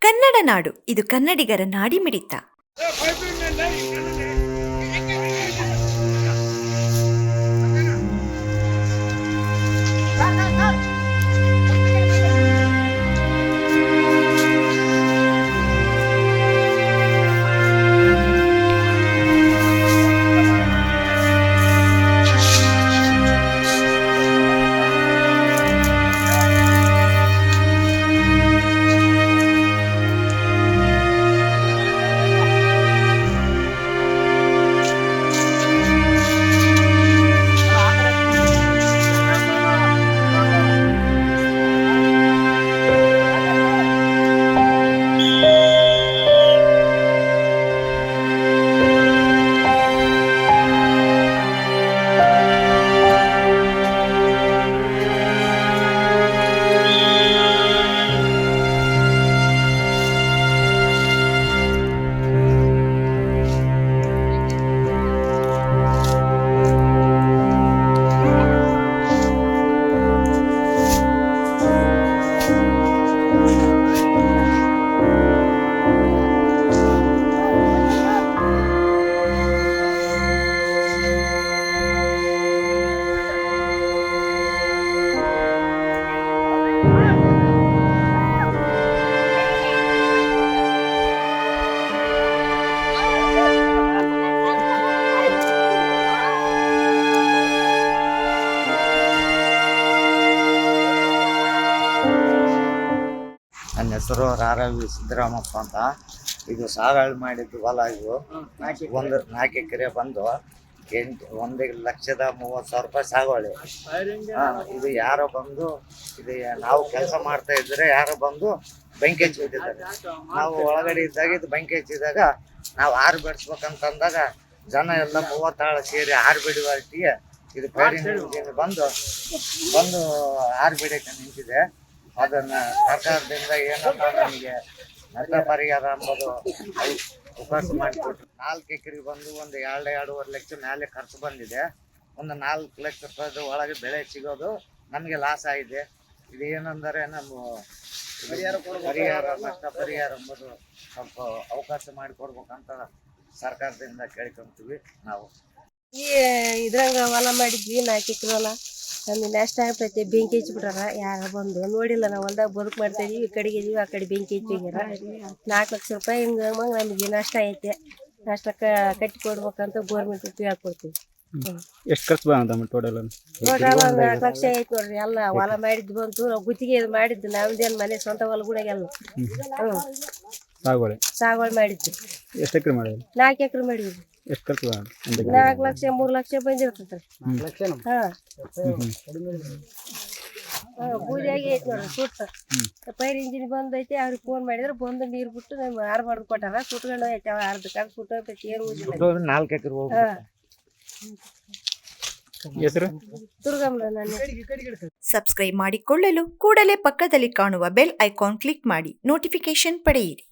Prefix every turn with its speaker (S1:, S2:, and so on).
S1: ಕನ್ನಡ ನಾಡು, ಇದು ಕನ್ನಡಿಗರ ನಾಡಿಮಿಡಿತ.
S2: ನನ್ನ ಹೆಸರು ರಾರವಿ ಸಿದ್ದರಾಮಪ್ಪ ಅಂತ. ಇದು ಸಾಗಾಳಿ ಮಾಡಿದ್ದು ಹೊಲ. ಇವು ಒಂದು 4 ಎಕರೆ ಬಂದು 1,30,30,000 ರೂಪಾಯಿ ಸಾಗುವಳಿ. ಇದು ಯಾರೋ ಬಂದು ಇದು ನಾವು ಕೆಲಸ ಮಾಡ್ತಾ ಇದ್ರೆ ಯಾರೋ ಬಂದು ಬೆಂಕಿ ಹಚ್ಚಿಬಿಟ್ಟಿದ್ದಾರೆ. ನಾವು ಒಳಗಡೆ ಇದ್ದಾಗ ಇದು ಬೆಂಕಿ ಹಚ್ಚಿದಾಗ ನಾವು ಆರು ಬಿಡಿಸ್ಬೇಕಂತಂದಾಗ ಜನ ಎಲ್ಲ 30 ಆಳು ಸೇರಿ ಆರು ಬಿಡುವಟ್ಟಿಗೆ ಇದು ಫೈರಿಂಗ್ ಇಂಜಿನ್ ಬಂದು ಆರು ಬಿಡಕ್ಕೆ ನಿಂತಿದೆ. ಅದನ್ನ ಸರ್ಕಾರದಿಂದ ಏನಪ್ಪ ನಮಗೆ ನಷ್ಟ ಪರಿಹಾರ ಅಂಬೋದು ಅವಕಾಶ ಮಾಡಿಕೊಟ್ರು. 4 ಎಕರೆ ಬಂದು ಒಂದು 2-2.5 ಲಕ್ಷ ಮೇಲೆ ಖರ್ಚು ಬಂದಿದೆ. ಒಂದು 4 ಲಕ್ಷ ರೂಪಾಯಿದ ಒಳಗೆ ಬೆಳೆ ಸಿಗೋದು ನಮಗೆ ಲಾಸ್ ಆಗಿದೆ. ಇದು ಏನಂದರೆ ನಮ್ಮ ಪರಿಹಾರ ನಷ್ಟ ಪರಿಹಾರ ಎಂಬುದು ಸ್ವಲ್ಪ ಅವಕಾಶ ಮಾಡಿಕೊಡ್ಬೇಕಂತ ಸರ್ಕಾರದಿಂದ ಕೇಳ್ಕೊಂತೀವಿ. ನಾವು
S3: ಈ ಇದ್ರಾಗ ಹೊಲ ಮಾಡಿದ್ವಿ 4 ಎಕರೆ ಹೊಲ. ನಮಗೆ ನಷ್ಟ ಆಗ್ತೈತೆ. ಬೆಂಕಿ ಹಚ್ಚಿಬಿಟ್ಟಾರ. ಯಾರು ಬಂದು ನೋಡಿಲ್ಲ. ನಾವು ಹೊಲ್ದಾಗ ಬದುಕು ಮಾಡ್ತಾ ಇದೀವಿ. ಈ ಕಡೆಗೆ ಇದೀವಿ, ಆ ಕಡೆ ಬೆಂಕಿ ಹಚ್ಚಿಗ್ಯಾರ. 4 ಲಕ್ಷ ರೂಪಾಯಿ ಹಿಂಗೆ ನಮಗೆ ನಷ್ಟ ಐತೆ. ನಷ್ಟ ಕಟ್ಟಿ ಕೊಡ್ಬೇಕಂತ ಗೋರ್ಮೆಂಟ್ ಹೇಳ್ಕೊಡ್ತೀವಿ.
S4: ಎಷ್ಟು ಖರ್ಚು ಬಂದ ಟೋಟಲ್?
S3: 4 ಲಕ್ಷ ಐತೆ ನೋಡ್ರಿ. ಎಲ್ಲ ಹೊಲ ಮಾಡಿದ್ದು ಬಂತು. ನಾವು ಗುತ್ತಿಗೆ ಇದು ಮಾಡಿದ್ದು. ನಮ್ದೇನು ಮನೆ ಸ್ವಂತ ಹೊಲ ಕೂಡ ಎಲ್ಲ ಸಾಗುವಳಿ ಮಾಡಿದ್ದು.
S4: ಎಷ್ಟು ಎಕರೆ ಮಾಡಿದ್ರಿ?
S3: 4 ಎಕರೆ ಮಾಡಿದ್ವಿ.
S4: ಎಷ್ಟು ಖರ್ಚು ಬಂದ?
S3: 4 ಲಕ್ಷ 3 ಲಕ್ಷ ಬಂದಿರ್ತೈತೆ. ಬೂದಿಯಾಗಿ ಐತಿ ನೋಡ್ರಿ ಸುತ್ತ. ಫೈರ್ ಇಂಜಿನ್ ಬಂದೈತಿ. ಅವ್ರಿಗೆ ಫೋನ್ ಮಾಡಿದ್ರೆ ಬಂದು ನೀರು ಬಿಟ್ಟು ನಮ್ಗೆ ಆರು ಮಾಡ್ದು ಕೊಟ್ಟಾರ. ಸುಟ್ಕೊಂಡು ಐತೆ. ಅರ್ಧಕ್ಕೆ ಸುಟ್ಟೋಗ್ತೈತಿ. ಏನು ಊದಿಲ್ಲ.
S2: 4 ಎಕರೆ ಹೋಗಿ
S4: ಹೆಸರು
S3: ದುರ್ಗಮ್ಮ. ನಾನು
S1: ಸಬ್ಸ್ಕ್ರೈಬ್ ಮಾಡಿಕೊಳ್ಳಲು ಕೂಡಲೇ ಪಕ್ಕದಲ್ಲಿ ಕಾಣುವ ಬೆಲ್ ಐಕಾನ್ ಕ್ಲಿಕ್ ಮಾಡಿ ನೋಟಿಫಿಕೇಶನ್ ಪಡೆಯಿರಿ.